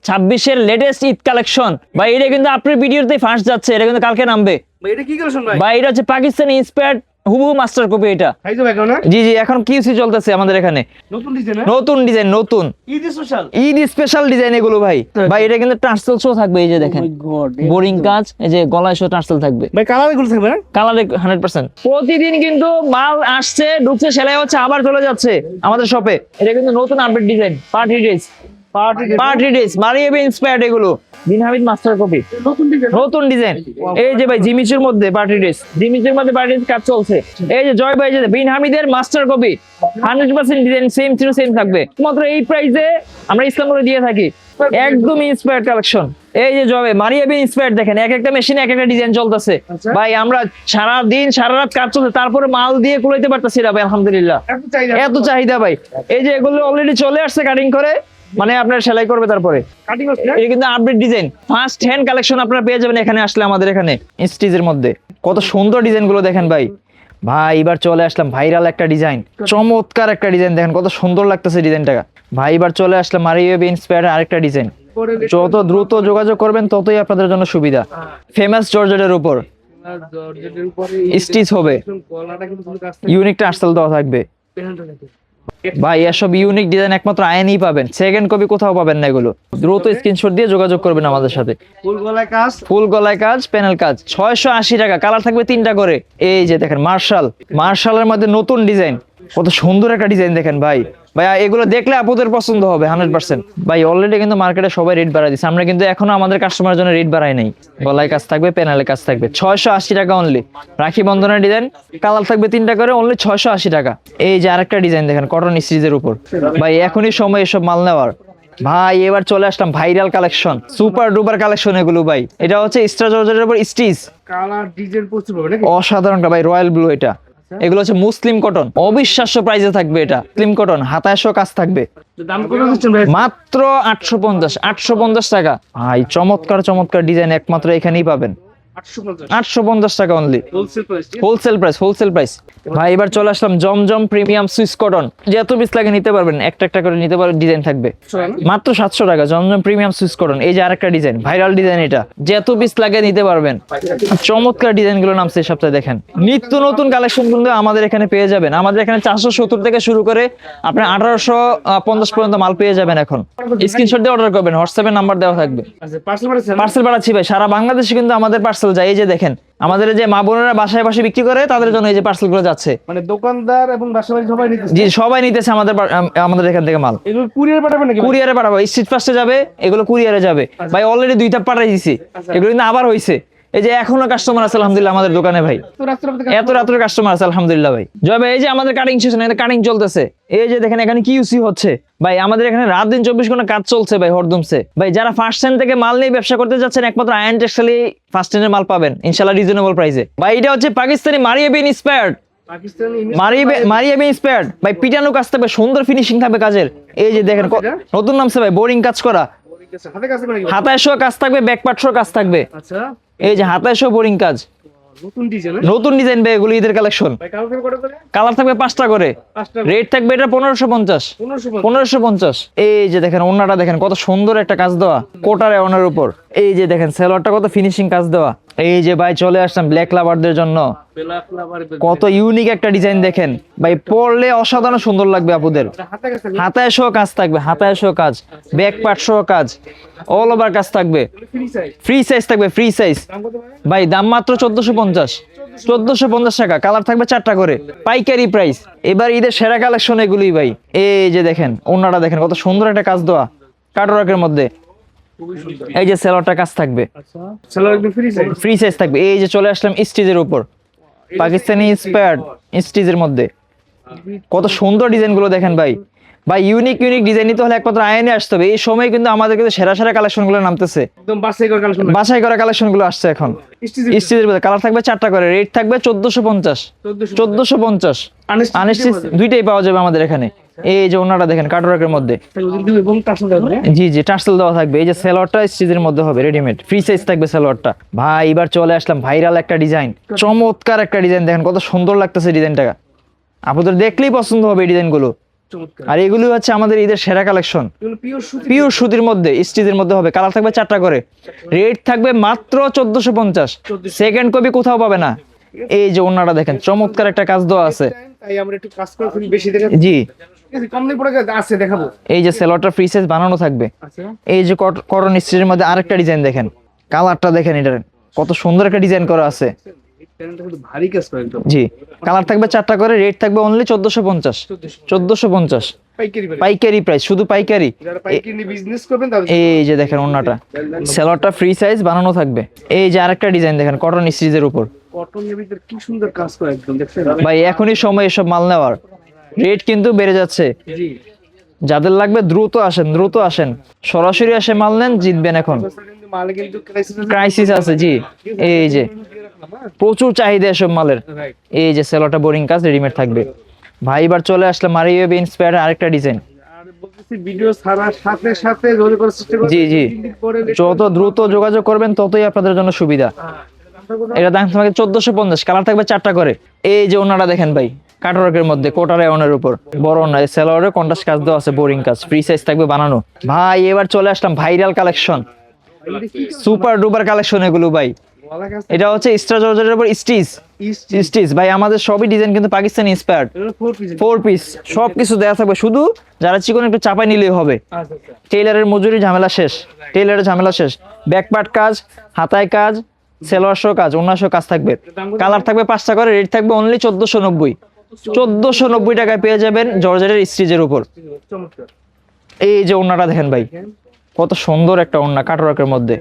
26-এর latest Eid collection ভাই। এটা কিন্তু আপনার ভিডিওতে ফার্স্ট যাচ্ছে, এটা কিন্তু কালকে নামবে ভাই। এটা কি কালেকশন ভাই? ভাই এটা হচ্ছে পাকিস্তানি ইন্সপায়ার্ড হুবহু মাস্টার কপি এটা। সাইজ হবে এখন না? জি জি, এখন কিউসি চলতেছে আমাদের এখানে, নতুন ডিজাইন না? নতুন ডিজাইন, নতুন Eid special. Eid special design এগুলো ভাই। ভাই এটা কিন্তু টার্সেল শো থাকবে, এই যে দেখেন বোরিং কাজ, এই যে গলায় শো টার্সেল থাকবে ভাই কালার এগুলো থাকবে না? কালারে 100%। প্রতিদিন কিন্তু মাল আসছে, ঢুকছে, সেলাই হচ্ছে, আবার চলে যাচ্ছে আমাদের শপে। এটা কিন্তু নতুন update design, party dress, party dress Maria B inspired এগুলো, বিন হামিদ মাস্টার কপি, নতুন ডিজাইন। নতুন ডিজাইন। এই যে ভাই জিমিচুর মধ্যে পার্টি ড্রেস, জিমিচুর মধ্যে পার্টি ড্রেস কাজ চলছে। এই যে জয় ভাই, যে বিন হামিদের মাস্টার কপি 100% ডিজাইন সেম ছিল, সেম থাকবে। মাত্র এই প্রাইসে আমরা ইসলাম করে দিয়ে থাকি, একদম ইন্সপায়ার্ড কালেকশন। এই যে জবে মারিয়াবি ইন্সপায়ার্ড দেখেন, এক একটা মেশিনে এক একটা ডিজাইন চলতেছে ভাই। আমরা সারা দিন সারা রাত কাজ চলছে, তারপরে মাল দিয়ে কুলাইতে পারতেছি না ভাই, আলহামদুলিল্লাহ এত চাহিদা ভাই। এই যে এগুলো অলরেডি চলে আসছে কাটিং করে, মানে আপনার সেলাই করবে তারপরে। কাটিং হচ্ছে এটা কিন্তু update design, first hand collection আপনারা পেয়ে যাবেন এখানে আসলে আমাদের এখানে। স্টিচের মধ্যে কত সুন্দর ডিজাইন গুলো দেখেন ভাই। ভাই এবার চলে আসলাম ভাইরাল একটা ডিজাইন, চমৎকার একটা ডিজাইন দেখেন কত সুন্দর লাগতেছে ডিজাইনটা ভাই। এবার চলে আসলাম মারিয়াবি ইন্সপায়ার্ড আরেকটা ডিজাইন। যত দ্রুত যোগাযোগ করবেন ততই আপনাদের জন্য সুবিধা। ফেমাস জর্জেটের উপর জর্জেটের উপরে স্টিচ হবে, কলাটা কিন্তু ফুল কাজ ইউনিক টার্সেল দেওয়া থাকবে ভাই। এসব ইউনিক ডিজাইন একমাত্র আয়নেই পাবেন, সেকেন্ড কপি কোথাও পাবেন না। এগুলো দ্রুত স্ক্রিনশট দিয়ে যোগাযোগ করবেন আমাদের সাথে। ফুল গলায় কাজ, ফুল গলায় কাজ, প্যানেল কাজ, 680 টাকা। কালার থাকবে 3টা করে। এই যে দেখেন মার্শালের মধ্যে নতুন ডিজাইন, কত সুন্দর একটা ডিজাইন দেখেন ভাই। ভাই এগুলো দেখলে আপুদের পছন্দ হবে 100%। ভাই অলরেডি কিন্তু মার্কেটে সবাই রেট বাড়াই দিচ্ছে, আমরা কিন্তু এখনো আমাদের কাস্টমারের জন্য রেট বাড়াই নাই। গলায় কাজ থাকবে, প্যানেলে কাজ থাকবে, 680 টাকা অনলি। রাখি বন্ধনের ডিজাইন, কালার থাকবে 3টা করে, অনলি 680 টাকা। এই যে আরেকটা ডিজাইন দেখেন কটন স্টিচের উপর ভাই, এখনই সময় এসব মাল নেওয়ার ভাই। এবার চলে আসলাম viral collection, super duper collection এগুলো ভাই। এটা হচ্ছে এক্সট্রা জর্জেটের উপর স্টিচ, কালার ডিজাইন প্রচুর হবে নাকি? অসাধারণ ভাই, রয়্যাল ব্লু এটা। এগুলো হচ্ছে মুসলিম কটন, অবিশ্বাস্য প্রাইসে থাকবে এটা। মুসলিম কটন, হাতায় কাজ থাকবে, দাম কত দিচ্ছেন ভাই? মাত্র 850 টাকা ভাই। চমৎকার চমৎকার ডিজাইন একমাত্র এখানেই পাবেন, 850 850 টাকা only, wholesale price. Wholesale price ভাই। এবার চলে আসলাম জমজম প্রিমিয়াম সুইস কটন, যত পিস লাগে নিতে পারবেন, একটা একটা করে নিতে পারবেন। ডিজাইন থাকবে মাত্র 700 টাকা, জমজম প্রিমিয়াম সুইস কটন। এই যে আরেকটা ডিজাইন, ভাইরাল ডিজাইন, এটা যত পিস লাগে নিতে পারবেন। চমৎকার ডিজাইন গুলো নামছে এই সপ্তাহে দেখেন। নিত্য নতুন কালেকশন কিন্তু আমাদের এখানে পেয়ে যাবেন। আমাদের এখানে 470 থেকে শুরু করে আপনার 1850 পর্যন্ত মাল পেয়ে যাবেন। এখন স্ক্রিনশট দিয়ে অর্ডার করবেন, হোয়াটসঅ্যাপে নাম্বার দেওয়া থাকবে। আচ্ছা পার্সেল পাঠাচ্ছেন? পার্সেল পাঠাচ্ছি ভাই, সারা বাংলাদেশে কিন্তু আমাদের পার্সেল যায়। এই যে দেখেন আমাদের যে মা বোনেরা বাসায় বাসায় বিক্রি করে, তাদের জন্য এই যে পার্সেল গুলো যাচ্ছে। মানে দোকানদার এবং বাসাবাড়ি সবাই নিতেছে? জি, সবাই নিতেছে আমাদের এখান থেকে মাল। এগুলো কুরিয়ার পাঠাবেন নাকি? কুরিয়ারে পাঠাবো, স্ট্রিট ফাস্টে যাবে, এগুলো কুরিয়ারে যাবে ভাই। অলরেডি 2টা পাঠাই দিছি, এগুলো কিন্তু আবার হইছে। এই যে এখনো কাস্টমার আছে আলহামদুলিল্লাহ আমাদের দোকানে ভাই, তো রাত্রে এত রাত্রে কাস্টমার আছে আলহামদুলিল্লাহ ভাই। জয় ভাই এই যে আমাদের কাটিং সেশন, এখানে কাটিং চলতেছে। এই যে দেখেন এখানে কিউসি হচ্ছে ভাই। আমাদের এখানে রাত দিন 24 ঘন্টা কাজ চলছে ভাই, হরদমসে ভাই। যারা ফার্স্ট হ্যান্ড থেকে মাল নিয়ে ব্যবসা করতে যাচ্ছেন, একমাত্র আয়ন টেক্সটাইলে ফার্স্ট হ্যান্ডের মাল পাবেন ইনশাআল্লাহ রিজনেবল প্রাইসে ভাই। এটা হচ্ছে Pakistani Maria B inspired, Pakistani Maria B inspired ভাই। পিটানো কাজ থাকবে, সুন্দর ফিনিশিং থাকবে কাজের। এই যে দেখেন নতুন নামছে ভাই, বোরিং কাজ করা, হাতে কাজ করে নাকি? হাতায় শো কাজ থাকবে, ব্যাক পার্ট শো কাজ থাকবে। আচ্ছা এই যে হাতায় শো বোরিং কাজ, নতুন ডিজাইন। নতুন ডিজাইন ভাই, এগুলো ঈদের কালেকশন। ভাই কালার কত করে? কালার থাকবে 5টা করে, 5টা। রেট থাকবে এটা 1550। 1550। এই যে দেখেন ওন্নাটা দেখেন কত সুন্দর একটা কাজ দেওয়া, কোটারে ওনার উপর। এই যে দেখেন সেলোয়ারটা কত ফিনিশিং কাজ দেওয়া। এই যে ভাই চলে আসলাম ব্ল্যাক লাভারদের জন্য, ব্ল্যাক লাভার কত ইউনিক একটা ডিজাইন দেখেন ভাই। পরলে অসাধারণ সুন্দর লাগবে আপুদের। হাতে কাজ করে? হাতায় শো কাজ থাকবে, হাতায় শো কাজ, ব্যাক পার্ট শো কাজ, অল ওভার কাজ থাকবে। Free size? ফ্রি সাইজ থাকবে, ফ্রি সাইজ দাম কত ভাই? ভাই। দাম মাত্র 1450 টাকা। কালার থাকবে 4টা করে, পাইকারি প্রাইস। এবার ঈদের সেরা কালেকশন এগুলি ভাই। এই যে দেখেন ওন্নাটা দেখেন কত সুন্দর একটা কাজ দেওয়া কাটওয়ার্কের মধ্যে। খুবই সুন্দর। এই যে সেলোয়ারটা কাজ থাকবে, আচ্ছা সেলার একদম ফ্রি সাইজ? ফ্রি সাইজ থাকবে। এই যে চলে আসলাম স্টিচের উপর, পাকিস্তানি ইন্সপায়ার্ড স্টিচের মধ্যে। কত সুন্দর ডিজাইন গুলো দেখেন ভাই। ভাই ইউনিক ডিজাইন নিতে হলে একমাত্র আয়নে আসতে হবে। এই সময় কিন্তু আমাদের কাছে সেরা সেরা কালেকশন গুলো নামতেছে, একদম বাছাই করা কালেকশন। বাছাই করা কালেকশন গুলো আসছে এখন। স্টিচের মধ্যে কালার থাকবে 4টা করে, রেট থাকবে 1450। 1450 আনস্টিচ দুইটাই পাওয়া যাবে আমাদের এখানে। এই যে ওনাটা দেখেন কাটওয়ার্কের মধ্যে, এবং টার্সেল দেওয়া হবে। জি জি টার্সেল দেওয়া থাকবে। এই যে সেলোয়ারটা স্টিচের মধ্যে হবে, রেডিমেড, ফ্রি সাইজ থাকবে সেলোয়ারটা ভাই। এবার চলে আসলাম ভাইরাল একটা ডিজাইন, চমৎকার একটা ডিজাইন দেখেন কত সুন্দর লাগতেছে ডিজাইনটা। আপনাদের দেখলেই পছন্দ হবে এই ডিজাইনগুলো। চমৎকার। আর এগুলি হচ্ছে আমাদের ঈদের সেরা কালেকশন, এগুলো পিওর সুতি। পিওর সুতির মধ্যে, স্টিচের মধ্যে হবে। কালার থাকবে 4টা করে, রেট থাকবে মাত্র 1450। সেকেন্ড কপি কোথাও পাবে না। এই যে ওন্নাটা দেখেন, চমৎকার একটা কাজ দেওয়া আছে। তাই আমরা একটু কাজ করে খুবই বেশি দেখা জি, ঠিক আছে, কম দামি প্রোডাক্ট আছে দেখাবো। এই যে সেলরটা ফ্রি সাইজ বানানো থাকবে। আচ্ছা এই যে কটন স্টিচের মধ্যে আরেকটা ডিজাইন দেখেন, কালারটা দেখেন, এটার কত সুন্দর একটা ডিজাইন করা আছে। এই প্যান্টটা কিন্তু ভারী কাজ করে একদম। জি, কালার থাকবে 4টা করে, রেট থাকবে অনলি 1450। 1450 পাইকারি বাড়ি। পাইকারি প্রাইস, শুধু পাইকারি। যারা পাইকারি নিয়ে বিজনেস করবেন তাদের এই যে দেখেন ওন্নাটা, সেলরটা ফ্রি সাইজ বানানো থাকবে। এই যে আরেকটা ডিজাইন দেখেন, কটন স্টিচের উপর। কটনের ভিতর কি সুন্দর কাজ করে একদম, দেখছেন? ভাই এখনই সময় এসব মাল নেওয়ার, রেট কিন্তু বেড়ে যাচ্ছে। জি। যাদের লাগবে দ্রুত আসেন, দ্রুত আসেন, সরাসরি আসে মাল নেন, জিতবেন। এখন কিন্তু মালে কিন্তু ক্রাইসিস আছে। জি, এই যে প্রচুর চাহিদা এসব মালের। রাইট। এই যে সেলরটা বোরিং কাজ রেডিমেড থাকবে। ভাই এবার চলে আসলে মারিও ইন্সপায়ার আরেকটা ডিজাইন। আর বলতেছি ভিডিও ছাড়ার সাথে সাথে জলদি করে চেষ্টা করবেন। জি জি, 3 দিন পরে যত দ্রুত যোগাযোগ করবেন ততই আপনাদের জন্য সুবিধা। এটা দাম তোমাকে 1450, কালার থাকবে 4টা করে। এই যে ওনাটা দেখেন ভাই, কাটওয়ার্কের মধ্যে কোটার আয়নের উপর বড় না, সেলরে কন্ট্রাস্ট কাজ দেওয়া আছে, বোরিং কাজ, ফ্রি সাইজ থাকবে বানানো। ভাই এবার চলে আসলাম viral collection, super duper collection এগুলো ভাই। ওয়ালা কাজ এটা হচ্ছে এক্সট্রা জর্জেটের উপর স্টিচ। ইস্ট স্টিচ ভাই, আমাদের সবই ডিজাইন কিন্তু পাকিস্তানি ইন্সপায়ার্ড। এগুলো 4 পিস। 4 পিস সবকিছু দেয়া থাকবে, শুধু যারা চিকন একটু চাপাই নিলেই হবে। আচ্ছা আচ্ছা। টেইলারের মজুরি ঝামেলা শেষ, টেইলারের ঝামেলা শেষ। ব্যাকপার্ট কাজ, হাতায় কাজ, সেলোয়ার শো কাজ, অন্য শো কাজ থাকবে। কালার থাকবে 5টা করে, রেট থাকবে অনলি 1490। 1490 টাকায় পেয়ে যাবেন জর্জেটের স্টিচের উপর। চমৎকার। এই যে ওন্নাটা দেখেন ভাই, কত সুন্দর একটা ওন্না, কাটওয়ার্কের মধ্যে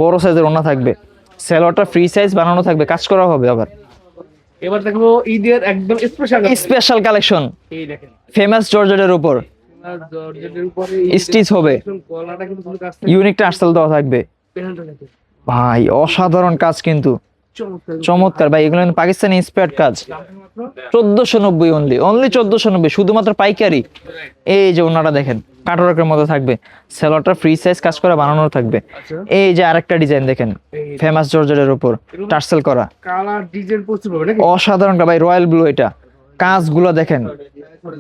বড় সাইজের ওন্না থাকবে। সেলোয়ারটা ফ্রি সাইজ বানানো থাকবে, কাজ করা হবে আবার। এবার দেখবো ঈদের একদম স্পেশাল। স্পেশাল কালেকশন, এই দেখেন ফেমাস জর্জেটের উপর জর্জেটের উপরে স্টিচ হবে, গলাটা কিন্তু পুরো কাজ ইউনিক টার্সেল দেওয়া থাকবে। প্যান্টটা দেখেন ভাই অসাধারণ কাজ কিন্তু, চমৎকার। চমৎকার ভাই। এগুলো কিন্তু পাকিস্তানি ইন্সপায়ার্ড কাজ। 1490 অনলি, অনলি 1490, শুধুমাত্র পাইকারি। এই যে ওনাটা দেখেন, কাটওয়ার্কের মধ্যে থাকবে, সেলরটা ফ্রি সাইজ কাজ করা বানানো থাকবে। আচ্ছা এই যে আরেকটা ডিজাইন দেখেন, ফেমাস জর্জেটের উপর টার্সেল করা, কালার ডিজাইন প্রচুর হবে নাকি? অসাধারণ ভাই, রয়্যাল ব্লু। এটা কাজগুলো দেখেন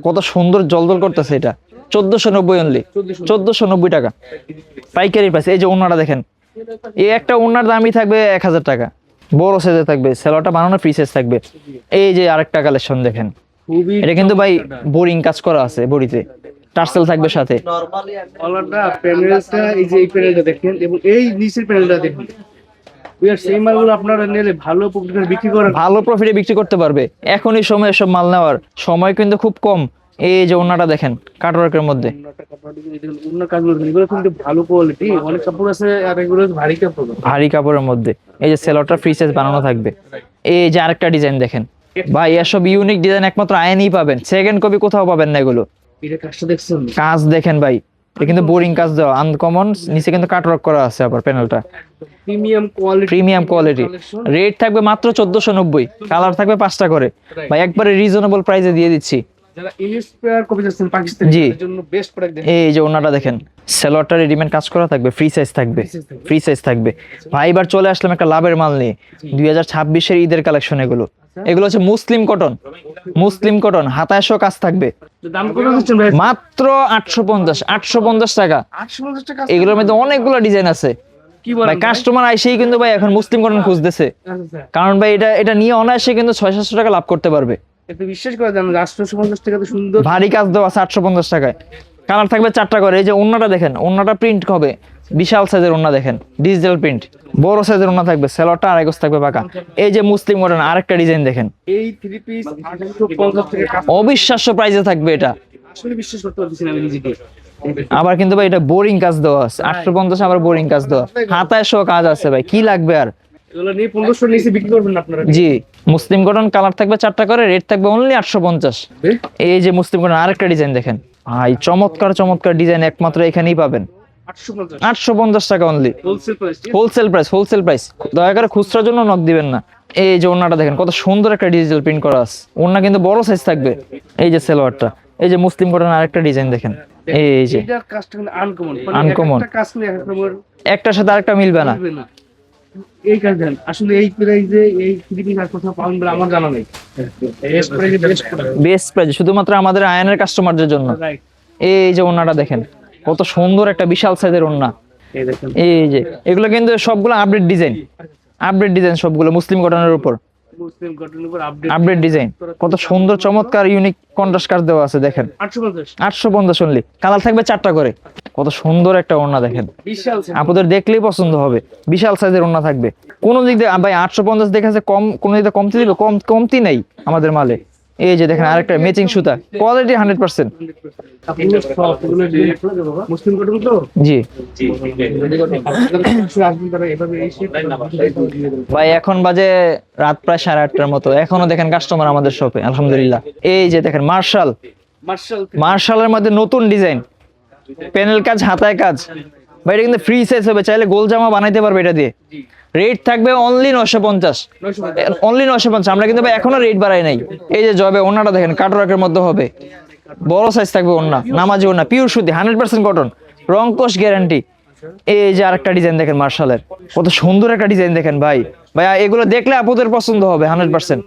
কত সুন্দর জলজল করতেছে। এটা 1490 অনলি, 1490 টাকা পাইকারি প্রাইস। এই যে ওনাটা দেখেন, এই একটা ওনার দামই থাকবে 1000 টাকা, বড় সাইজে থাকবে, সেলরটা বানানো ফ্রি সাইজ থাকবে। এই যে আরেকটা কালেকশন দেখেন, খুবই এটা কিন্তু ভাই বোরিং কাজ করা আছে, বডিতে টার্সেল থাকবে সাথে। কলারটা প্যানেলটা, এই যে এই প্যানেলটা দেখেন এবং এই নিচের প্যানেলটা দেখেন। উইয়ার সেই মালগুলো আপনারা নিলে ভালো প্রফিটে বিক্রি করেন। ভালো প্রফিটে বিক্রি করতে পারবে। এখনই সময় এসব মাল নেওয়ার, সময় কিন্তু খুব কম। এই যে ওনাটা দেখেন, কাটওয়ার্কের মধ্যে অন্য কাজগুলো দেখেন, এগুলো কিন্তু ভালো কোয়ালিটি। অনেক কাপড় আছে আর এগুলো ভারী কাপড়। ভারী কাপড়ের মধ্যে। এই যে সেলরটা ফ্রি সাইজ বানানো থাকবে। এই যে আরেকটা ডিজাইন দেখেন ভাই, এসব ইউনিক ডিজাইন একমাত্র আয়নেই পাবেন, সেকেন্ড কপি কোথাও পাবেন না এগুলো। এটা কাজটা দেখছেন? কাজ দেখেন ভাই, এটা কিন্তু বোরিং কাজ দেওয়া, আনকমন, নিচে কিন্তু কাটওয়ার্ক করা আছে আবার প্যানেলটা। Premium quality. Premium quality, rate থাকবে মাত্র 1490, কালার থাকবে 5টা করে। ভাই একবারে রিজনেবল প্রাইসে দিয়ে দিচ্ছি। যারা ইন্সপায়ার কপি যাচ্ছেন পাকিস্তানি, জি। তাদের জন্য বেস্ট প্রোডাক্ট দেখেন। এই যে ওনাটা দেখেন, সেলরটা রেডিমেড কাজ করা থাকবে, ফ্রি সাইজ থাকবে, ফ্রি সাইজ থাকবে। ভাই এবার চলে আসলাম একটা লাভের মাল নিয়ে, 2026-এর ঈদের কালেকশন। এগুলো এগুলো হচ্ছে মুসলিম কটন, মুসলিম কটন, হাতায় শো কাজ থাকবে। দাম কত দিচ্ছেন ভাই? মাত্র 850 টাকা। 850 টাকা। এগুলোর মধ্যে অনেকগুলো ডিজাইন আছে কি বলেন ভাই, ভাই? কাস্টমার আইসেই কিন্তু ভাই এখন মুসলিম কটন খুঁজতেছে, আচ্ছা কারণ ভাই এটা এটা নিয়ে অনায়াসে কিন্তু 600-700 টাকা লাভ করতে পারবে। একটু বিশ্বাস করে দেন, 850 টাকা তো সুন্দর। ভারী কাজ দেওয়া আছে 850 টাকায়, কালার থাকবে 4টা করে। এই যে ওন্নাটা দেখেন, ওন্নাটা প্রিন্ট হবে, বিশাল সাইজের ওন্না দেখেন, ডিজিটাল প্রিন্ট, বড় সাইজের ওন্না থাকবে, সেলরটা আড়াই গজ থাকবে পাকা। এই যে মুসলিম কটন আরেকটা ডিজাইন দেখেন, এই 3 পিস 850 টাকা কাপড়। অবিশ্বাস্য প্রাইসে থাকবে এটা। আসলে বিশ্বাস করতে পারতেছি না আমি নিজেকে। আবার কিন্তু ভাই এটা বোরিং কাজ দেওয়া আছে, 850 আবার বোরিং কাজ দেওয়া, হাতায় শো কাজ আছে ভাই, কি লাগবে আর। এগুলো নিয়ে 1500 নিচে বিক্রি করবেন না আপনারা? জি, মুসলিম কটন, কালার থাকবে 4টা করে, রেট থাকবে অনলি 850। এই যে মুসলিম কটন আরেকটা ডিজাইন দেখেন ভাই, চমৎকার চমৎকার ডিজাইন, একমাত্র এখানেই পাবেন। 850 850 টাকা only, wholesale price. Wholesale price, wholesale price. দয়া করে খুচরার জন্য নক দিবেন না। এই যে ওন্নাটা দেখেন, কত সুন্দর একটা ডিজিটাল প্রিন্ট করা আছে, ওন্না কিন্তু বড় সাইজ থাকবে। এই যে সেলোয়ারটা, এই যে মুসলিম কটন আরেকটা ডিজাইন দেখেন, এই যে এটার কাজটা কিন্তু আনকমন। Uncommon। একটা কাজ নিয়ে একটা রকমের একটার সাথে আরেকটা মিলবে না। মিলবে না। এই কাজ দেন আসলে এই প্রাইজে এই ফিলিপিন আর কোথাও পাবেন বলে আমার জানা নেই। বেস্ট প্রাইজে বেস্ট প্রোডাক্ট। বেস্ট প্রাইস শুধুমাত্র আমাদের আয়নের কাস্টমারদের জন্য। রাইট। এই যে ওন্নাটা দেখেন, কত সুন্দর একটা বিশাল সাইজের ওন্না। এই দেখেন এই যে এগুলো কিন্তু সবগুলো আপডেট ডিজাইন, আপডেট ডিজাইন সবগুলো মুসলিম কটনের উপর মুসলিম কটনের উপর আপডেট আপডেট ডিজাইন। কত সুন্দর চমৎকার ইউনিক কন্ট্রাস্ট কাজ দেওয়া আছে দেখেন। 850 850 অনলি, কালার থাকবে 4টা করে। কত সুন্দর একটা ওড়না দেখেন, বিশাল সাইজ। আপনাদের দেখলেই পছন্দ হবে। বিশাল সাইজের ওড়না থাকবে। কোন দিক দিয়ে ভাই 850 দেখাচ্ছে কম, কোন দিক দিয়ে কমতি দিবে, কমতি নাই আমাদের মালে। এই যে দেখেন আরেকটা ম্যাচিং সুতা, কোয়ালিটি 100%। আপনাদের সব এগুলো মুসলিম কটন তো? জি আসবেন তারা এভাবে এই শেপ ভাই, এখন বাজে রাত প্রায় 8:30টার মতো, এখনো দেখেন কাস্টমার আমাদের শপে আলহামদুলিল্লাহ। এই যে দেখেন মার্শাল, মার্শাল মার্শালের মধ্যে নতুন ডিজাইন, প্যানেল কাজ, হাতায় কাজ। ভাই এটা কিন্তু ফ্রি সাইজ হবে, চাইলে গোল জামা বানাইতে পারবে এটা দিয়ে। রেট থাকবে অনলি 950, অনলি 950। আমরা কিন্তু ভাই এখনো রেট বাড়াই নাই। এই যে জবে ওন্নাটা দেখেন, কাটওয়ার্কের মধ্যে হবে, বড় সাইজ থাকবে ওন্না, নামাজি ওন্না, পিওর সুতি, 100% কটন, রং কোশ গ্যারান্টি। এই যে আরেকটা ডিজাইন দেখেন মার্শালের, কত সুন্দর একটা ডিজাইন দেখেন ভাই। ভাই এগুলো দেখলে আপনাদের পছন্দ হবে 100%।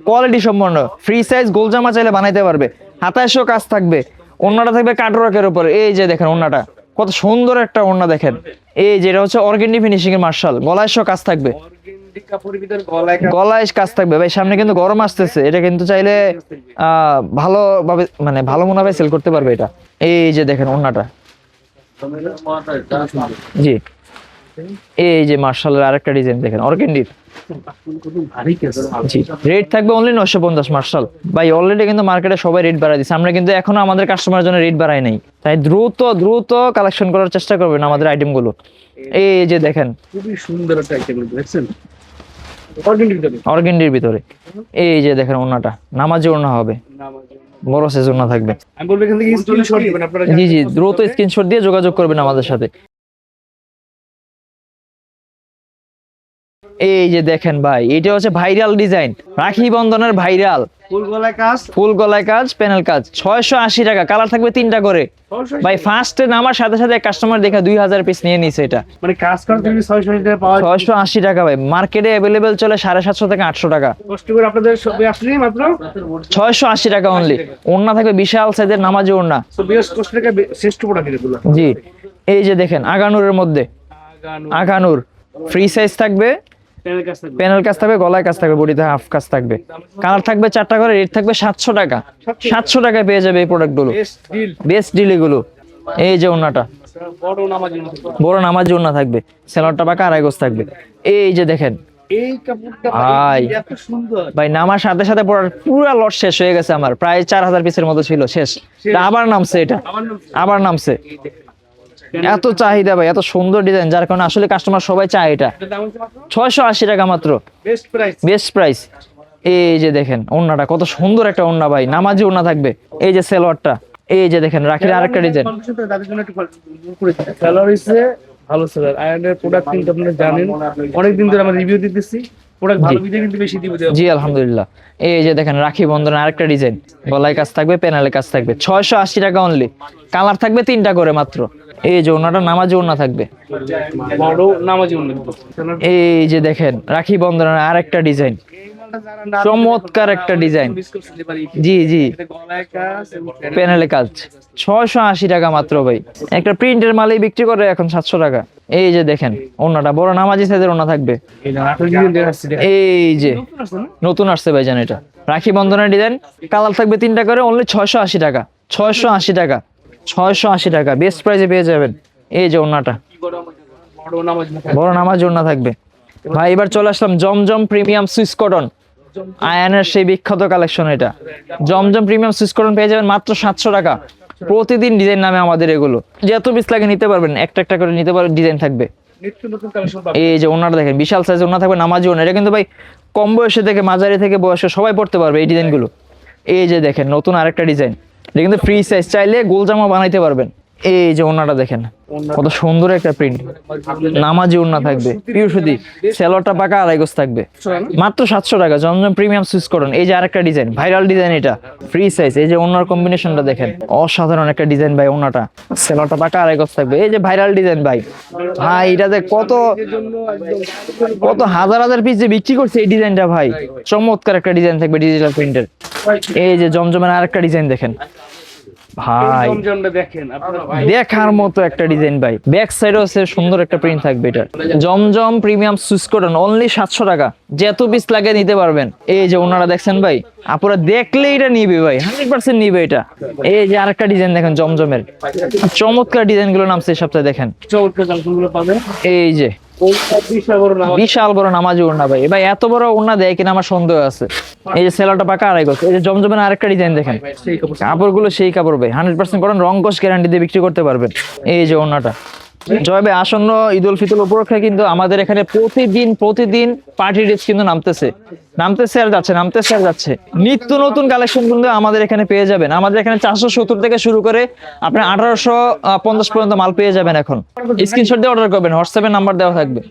কোয়ালিটি সম্পন্ন, ফ্রি সাইজ, গোল জামা চাইলে বানাইতে পারবে। হাতায় শো কাজ থাকবে, ওন্নাটা থাকবে কাটওয়ার্কের উপর। এই যে দেখেন ওন্নাটা, কত সুন্দর একটা ওন্না দেখেন। এই যে এটা হচ্ছে অর্গেন্ডি ফিনিশিং এর মার্শাল, গলায় শো কাজ থাকবে, অর্গেন্ডি কাপড়ের ভিতর গলায় গলায় কাজ থাকবে। ভাই সামনে কিন্তু গরম আসতেছে, এটা কিন্তু চাইলে ভালোভাবে মানে ভালো মুনাফায় সেল করতে পারবে এটা। এই যে দেখেন ওন্নাটা, জি এই যে মার্শালের আরেকটা ডিজাইন দেখেন অর্গেন্ডির। ভারী কেস। জি রেট থাকবে অনলি 950 মার্শাল। ভাই অলরেডি কিন্তু মার্কেটে সবাই রেট বাড়াই দিচ্ছে, আমরা কিন্তু এখনো আমাদের কাস্টমারের জন্য রেট বাড়াই নাই। তাই দ্রুত দ্রুত কালেকশন করার চেষ্টা করবেন আমাদের আইটেম গুলো। এই যে দেখেন খুবই সুন্দর একটা আইটেম দেখছেন, অর্গেন্ডির ভিতরে। অর্গেন্ডির ভিতরে। এই যে দেখেন ওন্নাটা, নামাজি ওন্না হবে, বড় সাইজ ওন্না থাকবে। আমি বলবো এখান থেকে স্ক্রিনশট দিবেন আপনারা। জি জি দ্রুত স্ক্রিনশট দিয়ে যোগাযোগ করবেন আমাদের সাথে। এই যে দেখেন ভাই, এটা হচ্ছে ভাইরাল ডিজাইন, রাখি বন্ধনের ভাইরাল, ফুল গলায় কাজ, ফুল গলায় কাজ, প্যানেল কাজ, 680 টাকা, কালার থাকবে 3টা করে। ভাই ফার্স্টে নামার সাথে সাথে কাস্টমার দেখে 2000 পিস নিয়ে নিছে এটা। মানে কাজ করতে 680 টাকা পাওয়া যায়। 680 টাকা ভাই, মার্কেটে अवेलेबल চলে 750 থেকে 800 টাকা। কষ্ট করে আপনাদের সবে আসলে মাত্র 680 টাকা অনলি। ওন্না থাকবে বিশাল সাইজের নামাজি ওন্না। সো বিয়াস কষ্ট টাকা শ্রেষ্ঠ প্রোডাক্ট এগুলো। জি এই যে দেখেন আগানুরের মধ্যে, আগানুর ফ্রি সাইজ থাকবে, প্যানেল কাজ থাকবে। প্যানেল কাজ থাকবে, গলায় কাজ থাকবে, বডিতে হাফ কাজ থাকবে, কালার থাকবে 4টা করে, রেট থাকবে 700 টাকা। 700 টাকায় পেয়ে যাবে এই প্রোডাক্টগুলো, বেস্ট ডিল। বেস্ট ডিল এগুলো। এই যে ওন্নাটা, বড় নামাজি মতো। বড় নামাজি ওন্না থাকবে, সেলরটা পাকা, আড়াই গজ থাকবে। এই যে দেখেন এই কাপড়টা ভাই, এত সুন্দর। ভাই নামার সাথে সাথে পুরো লট শেষ হয়ে গেছে আমার, প্রায় 4000 পিসের মতো ছিল, শেষ। এটা আবার নামছে, এটা আমার নাম আবার নামছে। এত চাহিদা ভাই, এত সুন্দর ডিজাইন, যার কারণে আসলে কাস্টমার সবাই চায় এটা। দাম হচ্ছে মাত্র 680 টাকা মাত্র, বেস্ট প্রাইস। Best price. এই যে দেখেন ওন্নাটা, কত সুন্দর একটা ওন্না ভাই, নামাজি ওন্না থাকবে। এই যে সেলোয়ারটা, এই যে দেখেন রাখির আরেকটা ডিজাইন। তাদের জন্য একটু করে দিতে সেলার হইছে ভালো সেলার। আয়রনের প্রোডাক্ট কিন্তু আপনারা জানেন, অনেকদিন ধরে আমরা রিভিউ দিতেছি, প্রোডাক্ট ভালো বিধে কিন্তু বেশি দিব দেব। জি আলহামদুলিল্লাহ। এই যে দেখেন রাখি বন্ধনের আরেকটা ডিজাইন, গলায় কাজ থাকবে, প্যানেলে কাজ থাকবে, 680 টাকা অনলি, কালার থাকবে 3টা করে মাত্র। এই যে ওন্নাটা নামাজি ওন্না থাকবে, বড় নামাজি উন্নত। এই যে দেখেন রাখি বন্ধনের আরেকটা ডিজাইন, চমৎকার একটা ডিজাইন। জি জি গলায় কাজ এবং প্যানেলে কাজ, 680 টাকা মাত্র ভাই। একটা প্রিন্টের মালই বিক্রি করে এখন 700 টাকা। এই যে দেখেন ওন্নাটা বড় নামাজি সাইজের ওন্না থাকবে। এই যে নতুন আসছে ভাইজান, এটা রাখি বন্ধনের ডিজাইন, কালার থাকবে 3টা করে, অনলি 680 টাকা, 680 টাকা, 680 টাকা, বেস্ট প্রাইসে পেয়ে যাবেন। এই যে ওন্নাটা বড় নামাজি বড় নামাজি ওন্না থাকবে। ভাই এবার চলে আসলাম জমজম প্রিমিয়াম সুইস কটন, আয়ানের সেই বিখ্যাত কালেকশন। এটা জমজম প্রিমিয়াম সুইস কটন পেয়ে যাবেন মাত্র 700 টাকা। প্রতিদিন ডিজাইন নামে আমাদের এগুলো, যত পিস লাগে নিতে পারবেন, একটা একটা করে নিতে পারবেন, ডিজাইন থাকবে। নিত্য নতুন কালেকশন পাবেন। এই যে ওনাটা দেখেন, বিশাল সাইজ ওনা থাকবে, নামাজি ওনা। এটা কিন্তু ভাই কম বয়সে থেকে মাঝারি থেকে বয়সে সবাই পড়তে পারবে এই ডিজাইনগুলো। এই যে দেখেন নতুন আরেকটা ডিজাইন, এটা কিন্তু ফ্রি সাইজ, চাইলে গোল জামা বানাইতে পারবেন। এই যে ওন্নাটা দেখেন কত সুন্দর একটা প্রিন্ট, নামাজি ওন্না থাকবে পিওর সুতি, সেলোয়ারটা পাকা আড়াই গজ থাকবে মাত্র 700 টাকা। জমজম প্রিমিয়াম সুইচ করুন। এই যে আরেকটা ডিজাইন, ভাইরাল ডিজাইন, এটা ফ্রি সাইজ। এই যে ওন্নার কম্বিনেশনটা দেখেন, অসাধারণ একটা ডিজাইন ভাই। ওন্নাটা সেলোয়ারটা পাকা আড়াই গজ থাকবে। এই যে ভাইরাল ডিজাইন ভাই, ভাই এটাতে কত কত হাজার হাজার পিস যে বিক্রি করছে এই ডিজাইনটা ভাই। চমৎকার একটা ডিজাইন থাকবে ডিজিটাল প্রিন্টের। এই যে জমজমের আরেকটা ডিজাইন দেখেন ভাই, জমজমটা দেখেন আপনারা দেখার মতো একটা ডিজাইন ভাই। ব্যাক সাইডেও আছে সুন্দর একটা প্রিন্ট থাকবে এটা। জমজম প্রিমিয়াম সুইচ কটন অনলি 700 টাকা, যত পিস লাগে নিতে পারবেন। এই যে ওনারা দেখছেন ভাই, আপুরা দেখলে এটা নিবে ভাই, 100% নিবে এটা। এই যে আরেকটা ডিজাইন দেখেন জমজমের, চমৎকার ডিজাইন গুলো নামছে এই সপ্তাহে দেখেন। চমৎকার কালেকশনগুলো পাবেন। এই যে বিশাল বড় নামাজি ওড়না ভাই, ভাই এত বড় ওড়না দেয় কিনা আমার সন্দেহ আছে। এই যে সেলারটা পাকা আড়াই গজ। এই যে জমজমের আরেকটা ডিজাইন দেখেন, কাপড় গুলো সেই কাপড় ভাই, 100% কটন, রং কস গ্যারান্টি দিয়ে বিক্রি করতে পারবেন। এই যে ওড়নাটা জয় ভাই, আসন্ন ঈদ উল ফিতর উপলক্ষে কিন্তু আমাদের এখানে প্রতিদিন পার্টি ড্রেস কিন্তু নামতেছে আর যাচ্ছে। নিত্য নতুন কালেকশন কিন্তু আমাদের এখানে পেয়ে যাবেন। আমাদের এখানে 470 থেকে শুরু করে আপনার 1850 পর্যন্ত মাল পেয়ে যাবেন। এখন স্ক্রিনশট দিয়ে অর্ডার করবেন, হোয়াটসঅ্যাপে নাম্বার দেওয়া থাকবে।